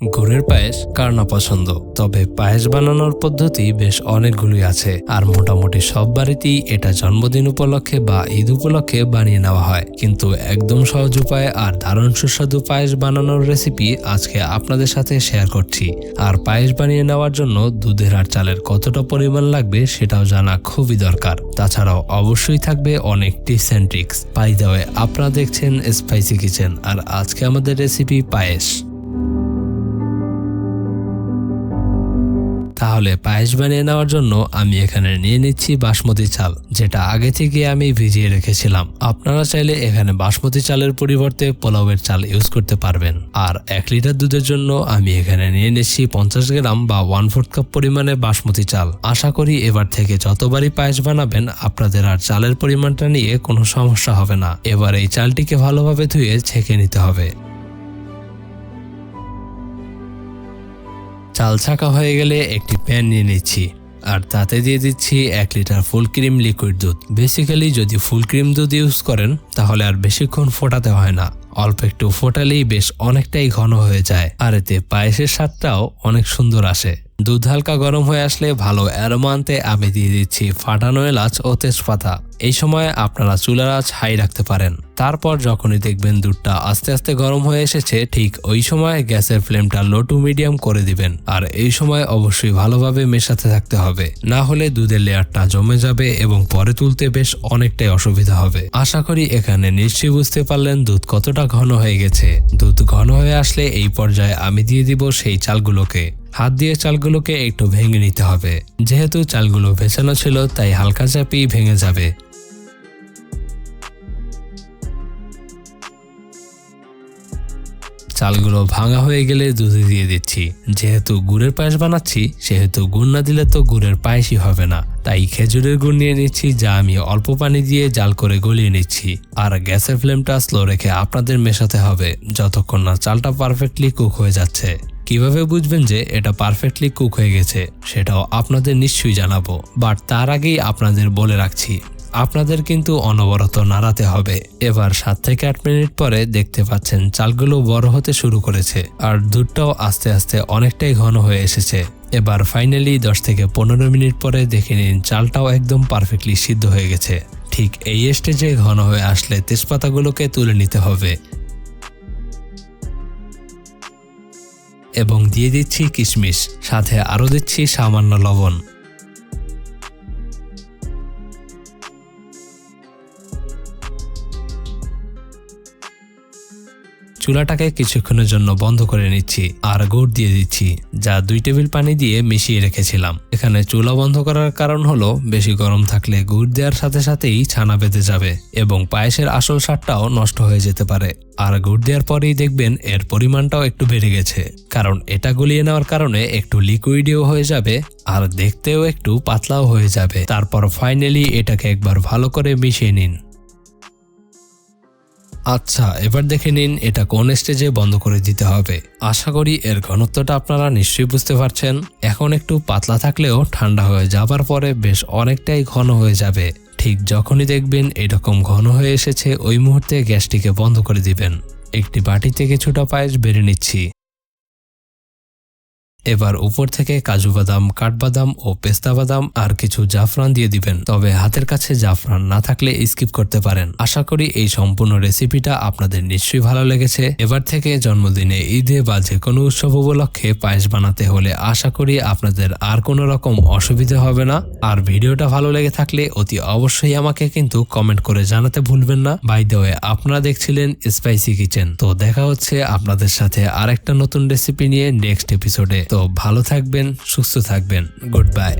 গুড়ের পায়েস কার না পছন্দ, তবে পায়েস বানানোর পদ্ধতি বেশ অনেকগুলোই আছে আর মোটামুটি সব বাড়িতেই এটা জন্মদিন উপলক্ষে বা ঈদ উপলক্ষে বানিয়ে নেওয়া হয়। কিন্তু একদম সহজ উপায়ে আর দারুণ সুস্বাদু পায়েস বানানোর রেসিপি আজকে আপনাদের সাথে শেয়ার করছি। আর পায়েস বানিয়ে নেওয়ার জন্য দুধের আর চালের কতটা পরিমাণ লাগবে সেটাও জানা খুবই দরকার। তাছাড়াও অবশ্যই থাকবে অনেক tips and tricks. By the way, আপনারা দেখছেন স্পাইসি কিচেন আর আজকে আমাদের রেসিপি পায়েস। তাহলে পায়েস বানিয়ে নেওয়ার জন্য আমি এখানে নিয়ে নিচ্ছি বাসমতি চাল, যেটা আগে থেকে আমি ভিজিয়ে রেখেছিলাম। আপনারা চাইলে এখানে বাসমতি চালের পরিবর্তে পোলাওয়ের চাল ইউজ করতে পারবেন। আর 1 লিটার দুধের জন্য আমি এখানে নিয়ে নিচ্ছি 50 গ্রাম বা 1/4 কাপ পরিমাণে বাসমতি চাল। আশা করি এবার থেকে যতবারই পায়েস বানাবেন আপনাদের আর চালের পরিমাণটা নিয়ে কোনো সমস্যা হবে না। এবার এই চালটিকে ভালোভাবে ধুয়ে ছেঁকে নিতে হবে। চাল ছাঁকা হয়ে গেলে একটি প্যান নিয়ে নিচ্ছি আর তাতে দিয়ে দিচ্ছি 1 লিটার ফুল ক্রিম লিকুইড দুধ। বেসিক্যালি যদি ফুল ক্রিম দুধ ইউজ করেন তাহলে আর বেশিক্ষণ ফোটাতে হয় না, অল্প একটু ফোটালেই বেশ অনেকটাই ঘন হয়ে যায় আর এতে পায়েসের স্বাদটাও অনেক সুন্দর আসে। দুধ হালকা গরম হয়ে আসলে ভালো অ্যারোমা আনতে আমি দিয়ে দিচ্ছি ফাটানো এলাচ ও তেজপাতা। এই সময় আপনারা চুলার আঁচ হাই রাখতে পারেন। তারপর যখনই দেখবেন দুধটা আস্তে আস্তে গরম হয়ে এসেছে, ঠিক ওই সময় গ্যাসের ফ্লেমটা লো টু মিডিয়াম করে দিবেন। আর এই সময় অবশ্যই ভালোভাবে মেশাতে থাকতে হবে, না হলে দুধের লেয়ারটা জমে যাবে এবং পরে তুলতে বেশ অনেকটাই অসুবিধা হবে। আশা করি এখানে নিশ্চয়ই বুঝতে পারলেন দুধ কতটা ঘন হয়ে গেছে। দুধ ঘন হয়ে আসলে এই পর্যায়ে আমি দিয়ে দিব সেই চালগুলোকে। হাত দিয়ে চালগুলোকে একটু ভেঙে নিতে হবে। যেহেতু চালগুলো ভেজানো ছিল তাই হালকা চাপেই ভেঙে যাবে। চালগুলো ভাঙা হয়ে গেলে দুধে দিয়ে দিচ্ছি। যেহেতু গুড়ের পায়েস বানাচ্ছি সেহেতু গুড় না দিলে তো গুড়ের পায়েসই হবে না, তাই খেজুরের গুড় নিয়ে নিচ্ছি, যা আমি অল্প পানি দিয়ে জাল করে গলিয়ে নিচ্ছি। আর গ্যাসের ফ্লেমটা স্লো রেখে আপনাদের মেশাতে হবে যতক্ষণ না চালটা পারফেক্টলি কুক হয়ে যাচ্ছে। কিভাবে বুঝবেন যে এটা পারফেক্টলি কুক হয়ে গেছে সেটাও আপনাদের নিশ্চয়ই জানাবো, বাট তার আগেই আপনাদের বলে রাখছি আপনাদের কিন্তু অনবরত নাড়াতে হবে। এবার 7 থেকে 8 মিনিট পরে দেখতে পাচ্ছেন চালগুলো বড় হতে শুরু করেছে আর দুধটাও আস্তে আস্তে অনেকটাই ঘন হয়ে এসেছে। এবার ফাইনালি 10 থেকে 15 মিনিট পরে দেখে নিন চালটাও একদম পারফেক্টলি সিদ্ধ হয়ে গেছে। ঠিক এই স্টেজে ঘন হয়ে আসলে তেজপাতাগুলোকে তুলে নিতে হবে এবং দিয়ে দিচ্ছি কিশমিশ, সাথে আরো দিচ্ছি সামান্য লবণ। চুলাটাকে কিছুক্ষণের জন্য বন্ধ করে নিচ্ছি আর গুড় দিয়ে দিচ্ছি, যা 2 টেবিল পানি দিয়ে মিশিয়ে রেখেছিলাম। এখানে চুলা বন্ধ করার কারণ হলো বেশি গরম থাকলে গুড় দেওয়ার সাথে সাথেই ছানা বেঁধে যাবে এবং পায়েসের আসল স্বাদটাও নষ্ট হয়ে যেতে পারে। আর গুড় দেওয়ার পরেই দেখবেন এর পরিমাণটাও একটু বেড়ে গেছে, কারণ এটা গলিয়ে নেওয়ার কারণে একটু লিকুইডও হয়ে যাবে আর দেখতেও একটু পাতলাও হয়ে যাবে। তারপর ফাইনালি এটাকে একবার ভালো করে মিশিয়ে নিন। আচ্ছা, এবার দেখে নিন এটা কোন স্টেজে বন্ধ করে দিতে হবে। আশা করি এর ঘনত্বটা আপনারা নিশ্চয়ই বুঝতে পারছেন। এখন একটু পাতলা থাকলেও ঠান্ডা হয়ে যাবার পরে বেশ অনেকটাই ঘন হয়ে যাবে। ঠিক যখনই দেখবেন এরকম ঘন হয়ে এসেছে ওই মুহূর্তে গ্যাসটিকে বন্ধ করে দিবেন। একটি বাটিতে কিছুটা পায়েস বেড়ে নিচ্ছি। এবার উপর থেকে কাজু বাদাম, কাঠবাদাম ও পেস্তা বাদাম আর কিছু জাফরান দিয়ে দিবেন, তবে হাতের কাছে জাফরান না থাকলে স্কিপ করতে পারেন। আশা করি এই সম্পূর্ণ রেসিপিটা আপনাদের নিশ্চয়ই ভালো লেগেছে। এবার থেকে জন্মদিনে, ঈদে বা যে কোনো উৎসব উপলক্ষে পায়েস বানাতে হলে আশা করি আপনাদের আর কোনো রকম অসুবিধা হবে না। আর ভিডিওটা ভালো লেগে থাকলে অতি অবশ্যই আমাকে কিন্তু কমেন্ট করে জানাতে ভুলবেন না। বাই দ্য ওয়ে, আপনারা দেখছিলেন স্পাইসি কিচেন। তো দেখা হচ্ছে আপনাদের সাথে আরেকটা নতুন রেসিপি নিয়ে নেক্সট এপিসোডে। তো ভালো থাকবেন, সুস্থ থাকবেন। Good bye.